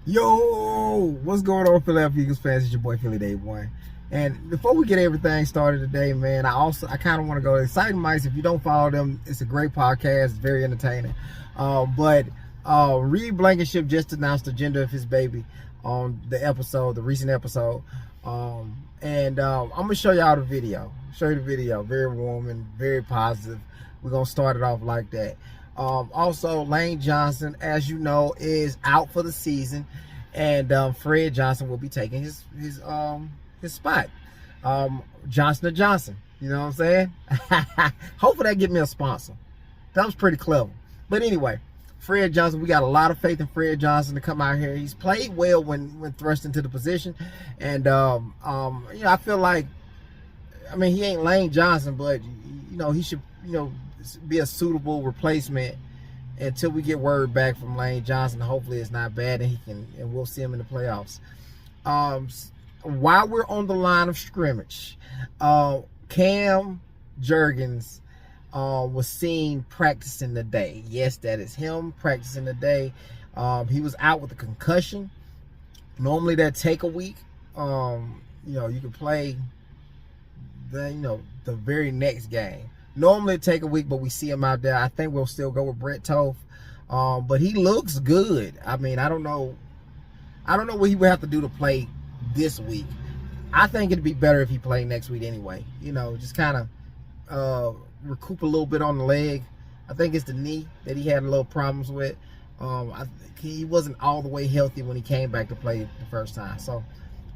Yo, what's going on, Philadelphia Eagles fans? It's your boy Philly Day One. And before we get everything started today, man, I kind of want to go to Exciting Mice. If you don't follow them, it's a great podcast. It's very entertaining. But Reed Blankenship just announced the gender of his baby on the recent episode. I'm gonna show y'all the video. Very warm and very positive. We're gonna start it off like that. Also, Lane Johnson, as you know, is out for the season, and Fred Johnson will be taking his spot. Johnson & Johnson, you know what I'm saying? Hopefully that get me a sponsor. That was pretty clever. But anyway, Fred Johnson, we got a lot of faith in Fred Johnson to come out here. He's played well when thrust into the position, and I feel like, he ain't Lane Johnson, but he should be a suitable replacement until we get word back from Lane Johnson. Hopefully it's not bad and we'll see him in the playoffs. While we're on the line of scrimmage, Cam Jurgens was seen practicing today. Yes, that is him practicing today. He was out with a concussion. Normally that take a week. You can play the very next game. Normally it take a week, but we see him out there. I think we'll still go with Brett Toth. But he looks good. I don't know what he would have to do to play this week. I think it'd be better if he played next week anyway. Just kind of recoup a little bit on the leg. I think it's the knee that he had a little problems with. He wasn't all the way healthy when he came back to play the first time. So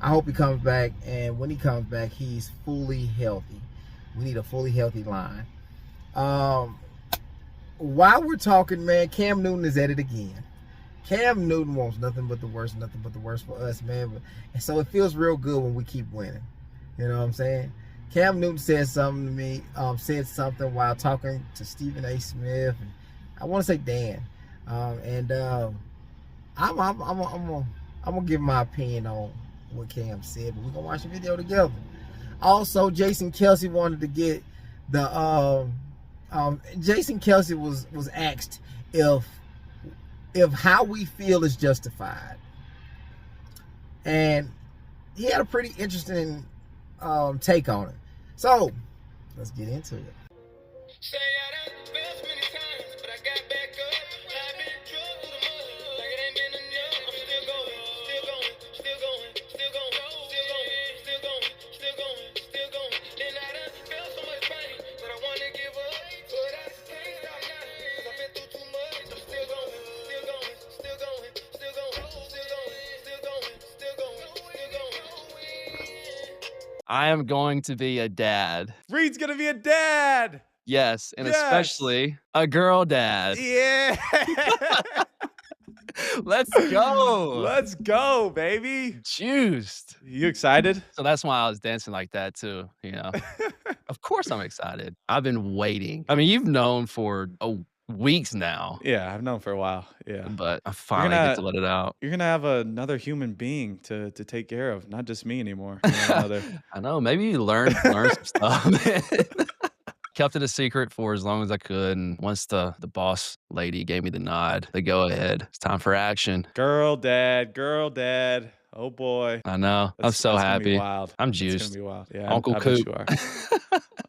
I hope he comes back, and when he comes back, he's fully healthy. We need a fully healthy line. While we're talking, man, Cam Newton is at it again. Cam Newton wants nothing but the worst for us, man. And so it feels real good when we keep winning. You know what I'm saying? Cam Newton said something to me, said something while talking to Stephen A. Smith, and I want to say Dan. I'm gonna give my opinion on what Cam said, but we're gonna watch the video together. Also, Jason Kelce wanted to get the Jason Kelce was asked if how we feel is justified, and he had a pretty interesting take on it. So let's get into it. Say I done fell many times, but I got back up. I've been drugged through the mud, like it ain't been enough. I'm still going, still going, still going, still going, still going, still going, still going, still going. Then I done felt so much pain, but I wanna give up, but I can't stop now, 'cause I've been through too much. I'm still going, still going, still going, still going, still going, still going, still going, still going. I am going to be a dad. Reed's gonna be a dad. Yes, and especially a girl dad. Yeah. Let's go. Let's go, baby. Juiced. You excited? So that's why I was dancing like that too, Of course I'm excited. I've been waiting. You've known for weeks now. Yeah, I've known for a while. Yeah. But I finally get to let it out. You're gonna have another human being to take care of, not just me anymore. I know. Maybe you learn some stuff. Kept it a secret for as long as I could, and once the boss lady gave me the nod, the go ahead, it's time for action. Girl dad. Oh boy. I know. I'm so happy. Gonna be wild. I'm juiced. It's gonna be wild. Yeah, Uncle I Coop. bet you are.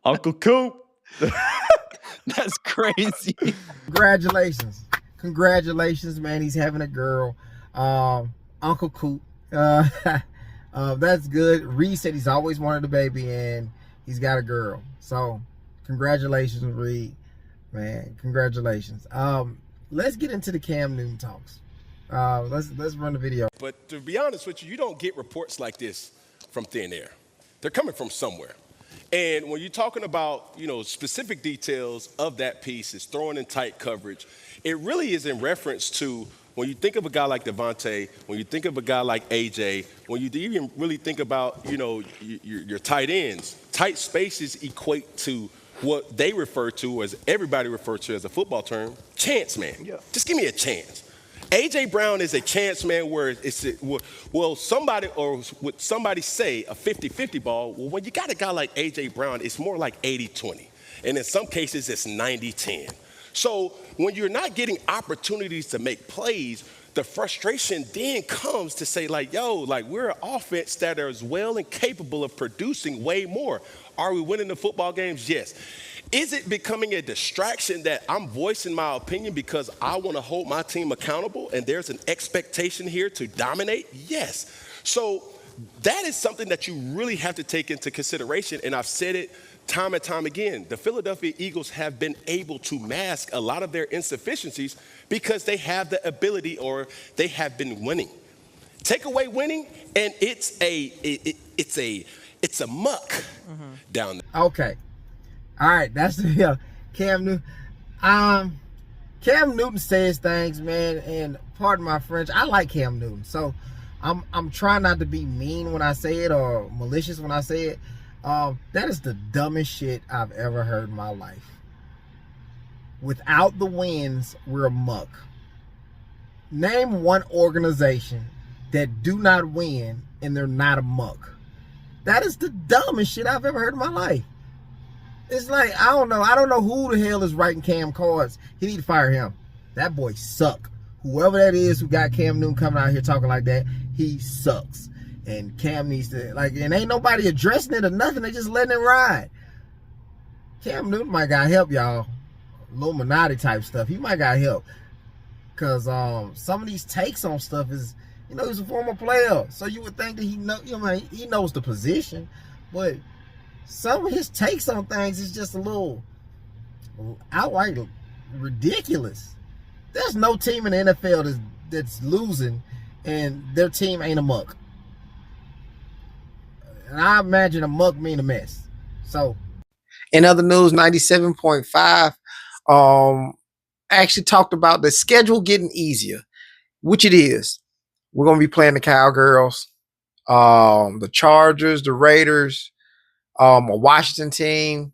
Uncle Coop. That's crazy. Congratulations, man. He's having a girl. Uncle Coop. That's good. Reed said he's always wanted a baby, and he's got a girl. So congratulations, Reed. Man, congratulations. Let's get into the Cam Newton talks. Let's run the video. But to be honest with you, you don't get reports like this from thin air. They're coming from somewhere. And when you're talking about, specific details of that piece, is throwing in tight coverage, it really is in reference to when you think of a guy like Devontae, when you think of a guy like AJ, when you even really think about, your tight ends, tight spaces equate to what they refer to, as everybody refers to as a football term, chance man. Yeah. Just give me a chance. A.J. Brown is a chance man where somebody would somebody say a 50-50 ball? Well, when you got a guy like A.J. Brown, it's more like 80-20. And in some cases, it's 90-10. So when you're not getting opportunities to make plays, the frustration then comes to say, like, yo, like, we're an offense that is well and capable of producing way more. Are we winning the football games? Yes. Is it becoming a distraction that I'm voicing my opinion because I want to hold my team accountable and there's an expectation here to dominate? Yes. So that is something that you really have to take into consideration. And I've said it time and time again. The Philadelphia Eagles have been able to mask a lot of their insufficiencies because they have the ability, or they have been winning. Take away winning, and it's a muck down there. Okay. All right. That's the Cam Newton. Cam Newton says things, man, and pardon my French, I like Cam Newton. So I'm trying not to be mean when I say it or malicious when I say it. That is the dumbest shit I've ever heard in my life. Without the wins, we're a muck. Name one organization that do not win and they're not a muck. That is the dumbest shit I've ever heard in my life. It's like, I don't know who the hell is writing Cam cards. He need to fire him. That boy suck. Whoever that is who got Cam Newton coming out here talking like that, he sucks. And Cam needs to, and ain't nobody addressing it or nothing. They just letting it ride. Cam Newton might got help, y'all. Illuminati type stuff. He might got help. Because some of these takes on stuff is, he's a former player. So you would think that he knows the position. But some of his takes on things is just a little outright ridiculous. There's no team in the NFL that's losing and their team ain't a muck. And I imagine a muck mean a mess. So, in other news, 97.5 actually talked about the schedule getting easier, which it is. We're going to be playing the Cowgirls, the Chargers, the Raiders, a Washington team.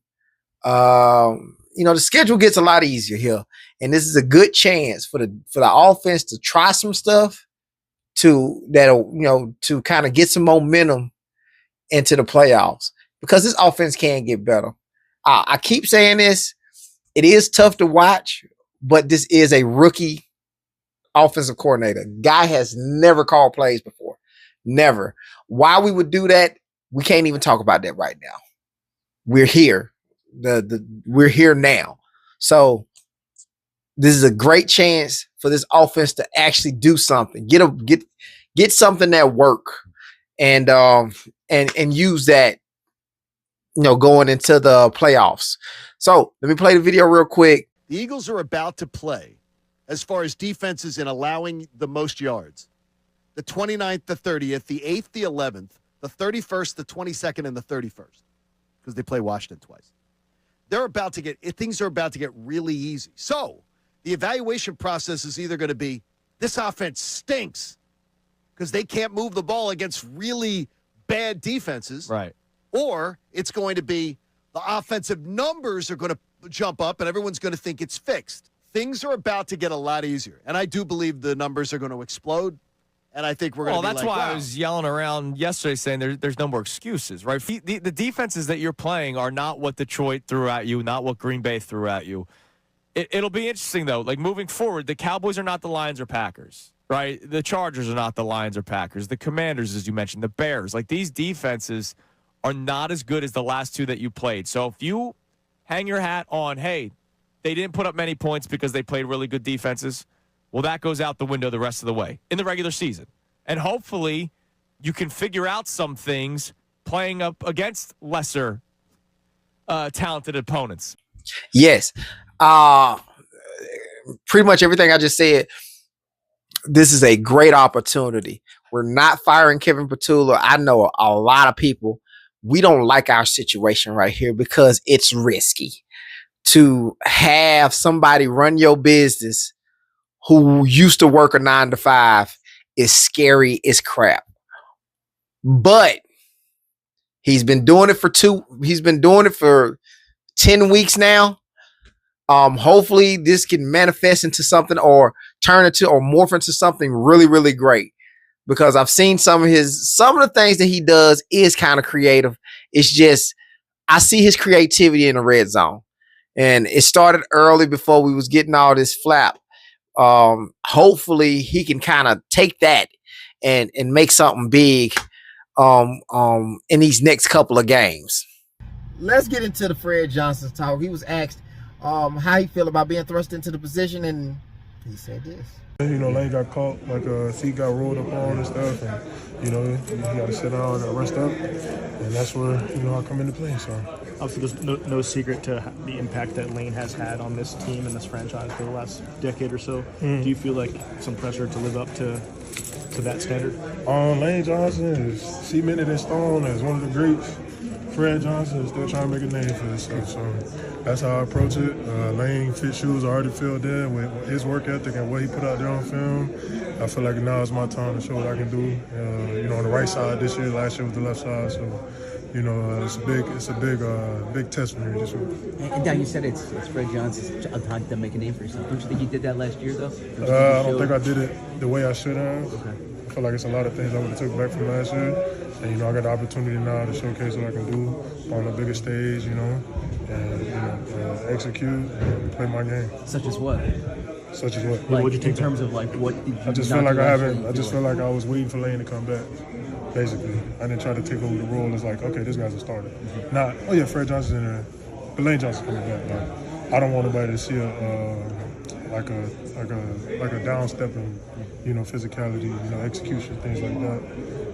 The schedule gets a lot easier here. And this is a good chance for the offense to try some stuff to kind of get some momentum into the playoffs, because this offense can get better. I keep saying this. It is tough to watch, but this is a rookie offensive coordinator. Guy has never called plays before. Never. Why we would do that, we can't even talk about that right now. We're here. We're here now. So this is a great chance for this offense to actually do something. Get something that work, and use that, going into the playoffs. So let me play the video real quick. The Eagles are about to play, as far as defenses in allowing the most yards, the 29th, the 30th, the 8th, the 11th, the 31st, the 22nd, and the 31st, because they play Washington twice. Things are about to get really easy. So the evaluation process is either going to be, this offense stinks because they can't move the ball against really bad defenses. Right. Or it's going to be, the offensive numbers are going to jump up and everyone's going to think it's fixed. Things are about to get a lot easier. And I do believe the numbers are going to explode. And I think we're going to be that's why I was yelling around yesterday saying there's no more excuses, right? The defenses that you're playing are not what Detroit threw at you, not what Green Bay threw at you. It'll be interesting, though. Like, moving forward, the Cowboys are not the Lions or Packers, right? The Chargers are not the Lions or Packers. The Commanders, as you mentioned, the Bears. Like, these defenses are not as good as the last two that you played. So if you hang your hat on, hey, they didn't put up many points because they played really good defenses, well, that goes out the window the rest of the way in the regular season. And hopefully you can figure out some things playing up against lesser talented opponents. Yes. Pretty much everything I just said. This is a great opportunity. We're not firing Kevin Petula. I know a lot of people, we don't like our situation right here because it's risky to have somebody run your business who used to work a 9-to-5. Is scary as crap. But he's been doing it for 10 weeks now. Hopefully this can manifest into something or morph into something really, really great. Because I've seen some of the things that he does is kind of creative. It's just, I see his creativity in the red zone. And it started early before we was getting all this flap. Hopefully he can kind of take that and make something big in these next couple of games. Let's get into the Fred Johnson talk. He was asked how he feel about being thrust into the position, and he said this. You know, Lane got caught, like feet got rolled up on and stuff, and you know, he got to sit down and rest up, and that's where I come into play. So obviously, there's no secret to the impact that Lane has had on this team and this franchise for the last decade or so. Do you feel like some pressure to live up to that standard? Lane Johnson is cemented in stone as one of the greats. Fred Johnson is still trying to make a name for himself, so that's how I approach it. Lane fit shoes already filled in with his work ethic and what he put out there on film. I feel like now is my time to show what I can do. On the right side this year, last year was the left side, so it's a big test for me this week. And Don, you said it's Fred Johnson's time to make a name for yourself. Don't you think you did that last year, though? I don't think I did it the way I should have. Okay. I feel like it's a lot of things I would have took back from last year. And, I got the opportunity now to showcase what I can do on the biggest stage, and execute and play my game. Such as what? Such as what? Like, what'd you take in terms of, like, what did you I just feel like feel like I was waiting for Lane to come back, basically. I didn't try to take over the role as like, okay, this guy's a starter. Mm-hmm. Not, oh yeah, Fred Johnson's in there, but Lane Johnson's coming back. Like, I don't want anybody to see a down step in, physicality, execution, things like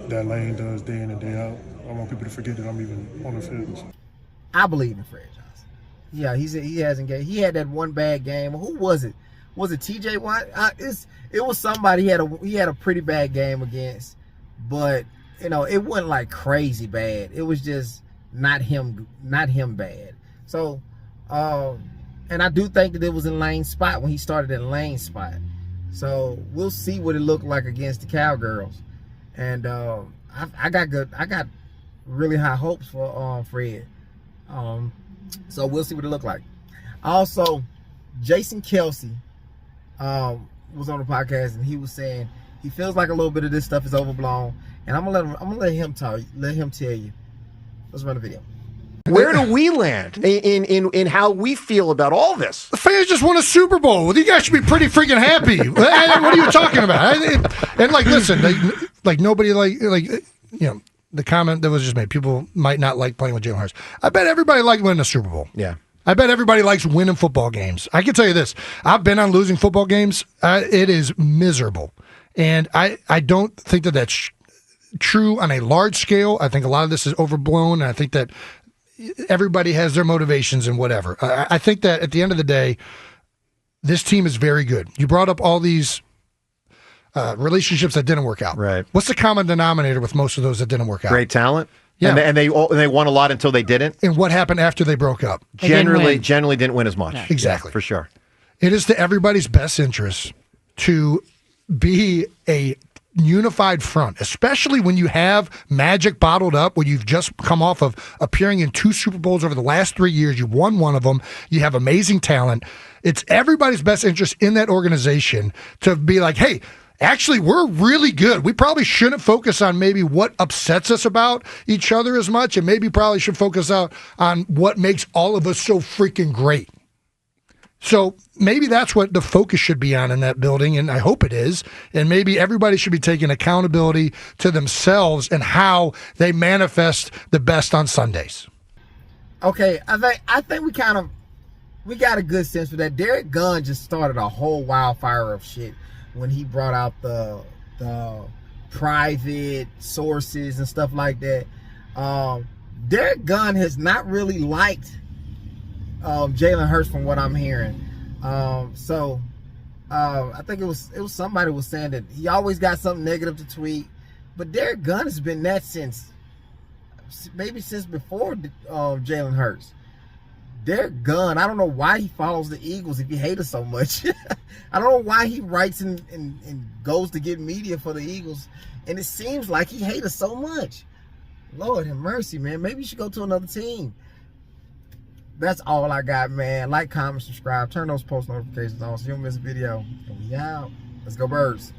that Lane does day in and day out. I want people to forget that I'm even on the field. I believe in Fred Johnson. Yeah, he hasn't get. He had that one bad game. Who was it? Was it TJ Watt? It was somebody he had a pretty bad game against, but it wasn't like crazy bad. It was just not him bad. So, and I do think that it was in Lane's spot when he started in Lane's spot. So we'll see what it looked like against the Cowgirls. And I got really high hopes for Fred. So we'll see what it looked like. Also, Jason Kelsey was on the podcast, and he was saying he feels like a little bit of this stuff is overblown. And I'm gonna let him tell you. Let's run the video. Where do we land in how we feel about all this? The fans just won a Super Bowl. Well, you guys should be pretty freaking happy. What are you talking about? And listen, nobody the comment that was just made. People might not like playing with Jalen Hurts. I bet everybody liked winning a Super Bowl. Yeah. I bet everybody likes winning football games. I can tell you this. I've been on losing football games. It is miserable. And I don't think that that's true on a large scale. I think a lot of this is overblown, and I think that everybody has their motivations and whatever. I think that at the end of the day, this team is very good. You brought up all these relationships that didn't work out. Right. What's the common denominator with most of those that didn't work out? Great talent. Yeah. And they won a lot until they didn't. And what happened after they broke up? Generally didn't win as much. Yeah. Exactly. Yeah, for sure. It is to everybody's best interest to be a unified front, especially when you have Magic bottled up, where you've just come off of appearing in 2 Super Bowls over the last 3 years. You won one of them. You have amazing talent. It's everybody's best interest in that organization to be like, hey, actually, we're really good. We probably shouldn't focus on maybe what upsets us about each other as much, and maybe probably should focus out on what makes all of us so freaking great. So maybe that's what the focus should be on in that building, and I hope it is. And maybe everybody should be taking accountability to themselves and how they manifest the best on Sundays. Okay, I think we got a good sense for that. Derek Gunn just started a whole wildfire of shit when he brought out the private sources and stuff like that. Derek Gunn has not really liked Jalen Hurts from what I'm hearing. So I think it was somebody was saying that he always got something negative to tweet, but Derek Gunn has been that since before Jalen Hurts. Derek Gunn, I don't know why he follows the Eagles if he hates us so much. I don't know why he writes and goes to get media for the Eagles, and it seems like he hates us so much. Lord have mercy, man. Maybe you should go to another team. That's all I got, man. Like, comment, subscribe, turn those post notifications on so you don't miss a video. And we out. Let's go Birds.